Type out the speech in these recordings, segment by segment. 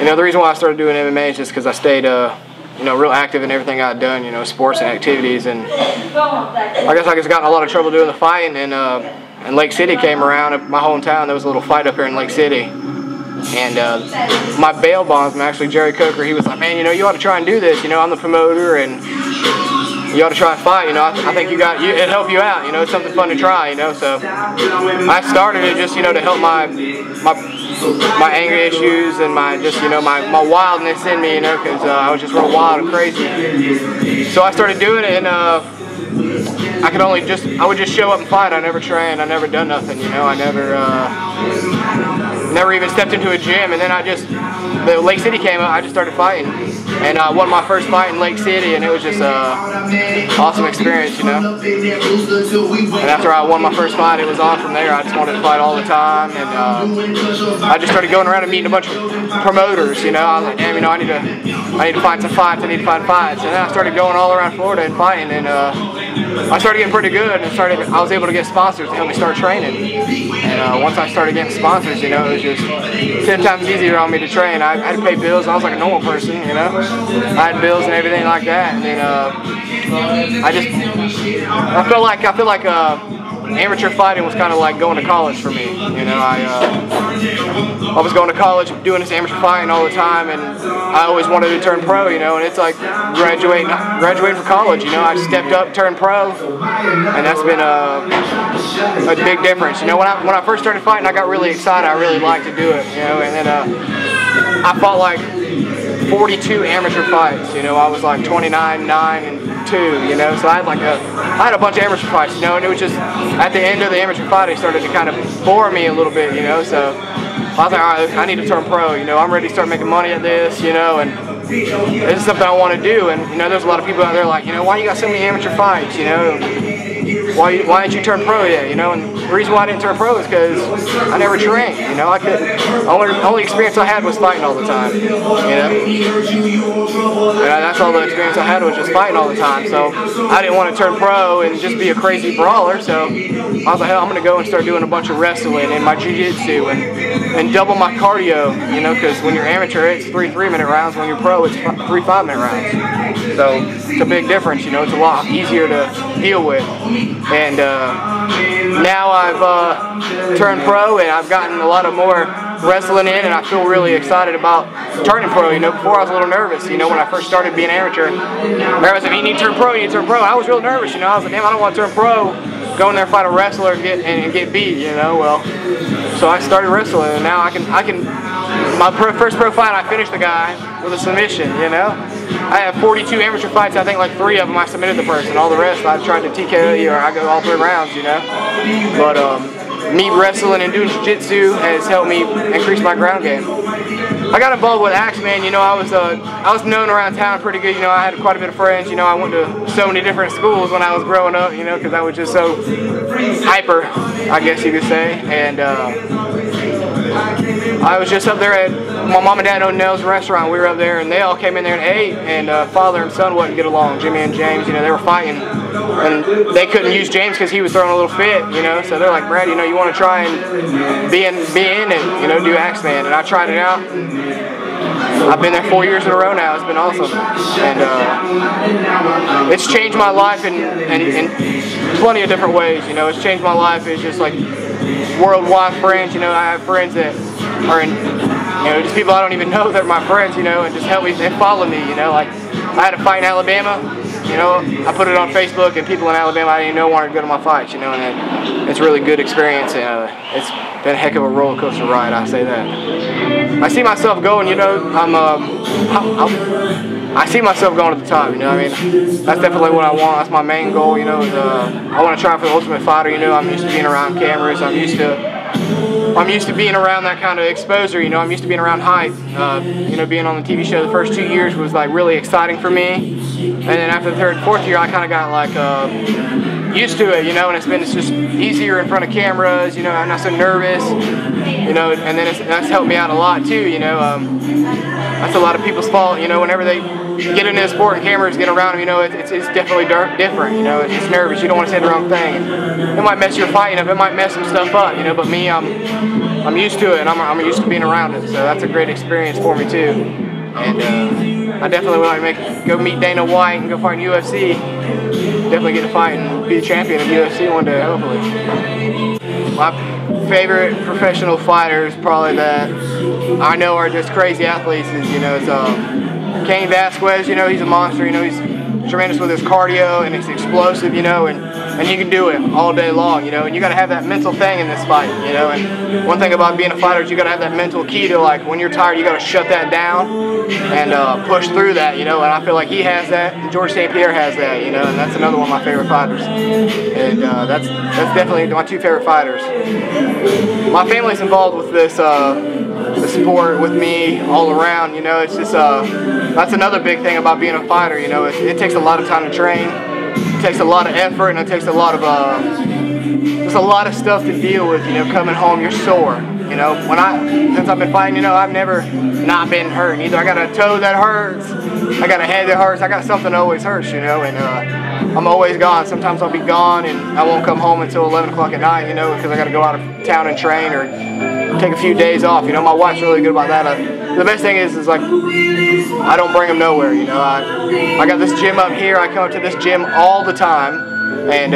You know, the reason why I started doing MMA is just because I stayed, you know, real active in everything I'd done, you know, sports and activities, and I guess I just got in a lot of trouble doing the fighting, and Lake City came around, my hometown. There was a little fight up here in Lake City, and my bail bondsman, actually Jerry Coker, he was like, man, you know, you ought to try and do this, you know, I'm the promoter, and you ought to try and fight, you know, I think it'd help you out, you know, it's something fun to try, you know, so I started it just, you know, to help my anger issues and my wildness in me, you know, because I was just real wild and crazy. So I started doing it, and I would just show up and fight. I never trained, I never done nothing, you know, I never even stepped into a gym, and then the Lake City came up, I just started fighting, and I won my first fight in Lake City, and it was just an awesome experience, you know. And after I won my first fight, it was on from there. I just wanted to fight all the time, and I just started going around and meeting a bunch of promoters, you know. I was like, damn, you know, I need to find some fights, I need to find fights, and then I started going all around Florida and fighting, and I started getting pretty good, and I was able to get sponsors to help me start training. And once I started getting sponsors, you know, it was just 10 times easier on me to train. I had to pay bills. I was like a normal person, you know. I had bills and everything like that, and then I feel like amateur fighting was kind of like going to college for me. You know, I was going to college doing this amateur fighting all the time, and I always wanted to turn pro, you know, and it's like graduating from college, you know. I stepped up, turned pro, and that's been a big difference. You know, when I first started fighting, I got really excited. I really liked to do it, you know, and then I fought like 42 amateur fights, you know. I was like 29, 9, and 2, you know, so I had a bunch of amateur fights, you know, and it was just, at the end of the amateur fight, it started to kind of bore me a little bit, you know, so I was like, all right, I need to turn pro, you know, I'm ready to start making money at this, you know, and this is something I want to do. And, you know, there's a lot of people out there like, you know, why you got so many amateur fights, you know, why didn't you turn pro yet, you know, and the reason why I didn't turn pro is because I never trained, you know. Only experience I had was fighting all the time, you know, and that's all the experience I had was just fighting all the time, so I didn't want to turn pro and just be a crazy brawler, so I was like, hell, I'm going to go and start doing a bunch of wrestling and my jiu-jitsu and double my cardio, you know, because when you're amateur, it's 3 3-minute rounds, when you're pro, it's 3 5-minute rounds, so it's a big difference, you know, it's a lot easier to deal with. And now I've turned pro, and I've gotten a lot of more wrestling in, and I feel really excited about turning pro. You know, before I was a little nervous, you know, when I first started being amateur. Everybody was like, you need to turn pro, you need to turn pro. I was real nervous, you know. I was like, damn, I don't want to turn pro, go in there and fight a wrestler and get beat, you know. Well, so I started wrestling, and now I can my first pro fight, I finished the guy with a submission, you know. I have 42 amateur fights. I think like 3 of them I submitted the person. All the rest I tried to TKO or I go all 3 rounds, you know. But me wrestling and doing jiu-jitsu has helped me increase my ground game. I got involved with Axeman, you know. I was known around town pretty good, you know. I had quite a bit of friends, you know. I went to so many different schools when I was growing up, you know, because I was just so hyper, I guess you could say. And I was just up there at, my mom and dad owned Nell's restaurant. We were up there, and they all came in there and ate, and father and son wouldn't get along. Jimmy and James, you know, they were fighting, and they couldn't use James because he was throwing a little fit, you know. So they're like, Brad, you know, you want to try and be in and, you know, do Axeman. And I tried it out. I've been there 4 years in a row now. It's been awesome, and it's changed my life in plenty of different ways. You know, it's changed my life. It's just like worldwide friends. You know, I have friends that are in, you know, just people I don't even know that are my friends. You know, and just help me and follow me. You know, like I had a fight in Alabama. You know, I put it on Facebook, and people in Alabama I didn't know wanted to go to my fights. You know, and it's a really good experience, and it's been a heck of a roller coaster ride. I say that. I see myself going. You know, I see myself going to the top. You know, I mean, that's definitely what I want. That's my main goal. You know, is, I want to try for the Ultimate Fighter. You know, I'm used to being around cameras. I'm used to being around that kind of exposure. You know, I'm used to being around hype. You know, being on the TV show the first 2 years was like really exciting for me. And then after the 3rd, 4th year, I kind of got like used to it, you know, and it's just easier in front of cameras, you know, I'm not so nervous. you know, and then that's helped me out a lot too, you know. That's a lot of people's fault, you know, whenever they get into the sport and cameras get around them, you know, it's definitely different, you know. It's nervous, you don't want to say the wrong thing. It might mess your fighting up, it might mess some stuff up, you know, but me, I'm used to it, and I'm used to being around it, so that's a great experience for me too. And I definitely would like to go meet Dana White and go fight in UFC. Definitely get to fight and be the champion of UFC one day, hopefully. My favorite professional fighters, probably that I know are just crazy athletes, is, you know, Cain Velasquez. You know, he's a monster. You know, he's tremendous with his cardio and he's explosive. You know, and you can do it all day long. You know, and you got to have that mental thing in this fight. You know, and one thing about being a fighter is you got to have that mental key to, like, when you're tired, you got to shut that down and push through that. You know, and I feel like he has that. And George St. Pierre has that. You know, and that's another one of my favorite fighters. And that's definitely my two favorite fighters. My family's involved with this the sport with me all around. You know, it's just that's another big thing about being a fighter. You know, it takes a lot of time to train. It takes a lot of effort, and it takes a lot of there's a lot of stuff to deal with. You know, coming home you're sore. You know, since I've been fighting, you know, I've never not been hurt. Either I got a toe that hurts, I got a head that hurts, I got something that always hurts. You know, and I'm always gone. Sometimes I'll be gone and I won't come home until 11 o'clock at night, you know, because I got to go out of town and train or take a few days off. You know, my wife's really good about that. The best thing is like, I don't bring them nowhere, you know. I got this gym up here. I come to this gym all the time, and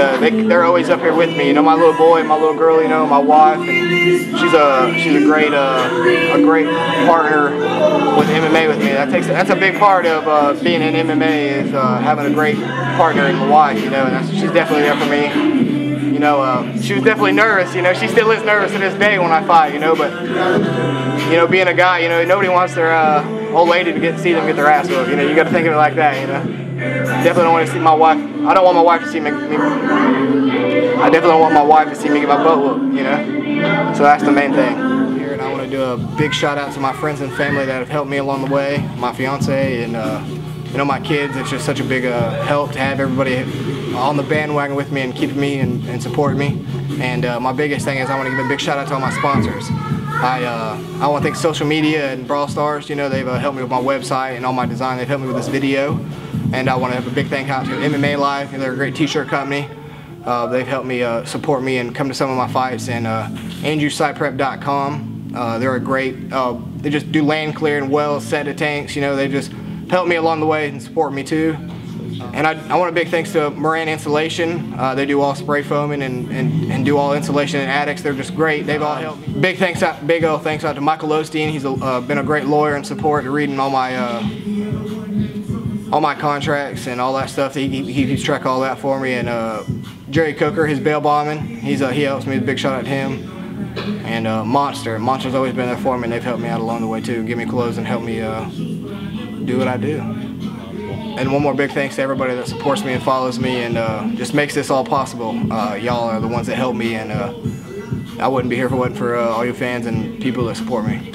they're always up here with me. You know, my little boy and my little girl, you know, my wife, and she's a great partner with MMA with me. That's a big part of being in MMA, is having a great partner in my wife, you know, and she's definitely there for me. You know, she was definitely nervous, you know, she still is nervous to this day when I fight, you know, but, you know, being a guy, you know, nobody wants their old lady to see them get their ass whooped, you know, you got to think of it like that, you know. Definitely don't want to see my wife, I don't want my wife to see me, I definitely don't want my wife to see me get my butt whooped, you know, so that's the main thing. Here, and I want to do a big shout out to my friends and family that have helped me along the way, my fiance and, you know, my kids. It's just such a big help to have everybody on the bandwagon with me and keeping me and supporting me. And my biggest thing is I want to give a big shout out to all my sponsors. I want to thank Social Media and Brawl Stars. You know, they've helped me with my website and all my design. They've helped me with this video. And I want to have a big thank out to MMA Live. They're a great t-shirt company. They've helped me support me and come to some of my fights. And AndrewSitePrep.com. They're a great, they just do land clear and well set of tanks. You know, they just helped me along the way and support me too. And I want a big thanks to Moran Insulation. They do all spray foaming and do all insulation in attics. They're just great. They've all helped me. Big old thanks out to Michael Osteen. He's been a great lawyer and support, reading all my contracts and all that stuff. He keeps track of all that for me. And Jerry Coker, his bail bondsman, he helps me. A big shout out to him. And Monster's always been there for me, and they've helped me out along the way too. Give me clothes and help me do what I do. And one more big thanks to everybody that supports me and follows me and just makes this all possible. Y'all are the ones that help me, and I wouldn't be here if it wasn't for all you fans and people that support me.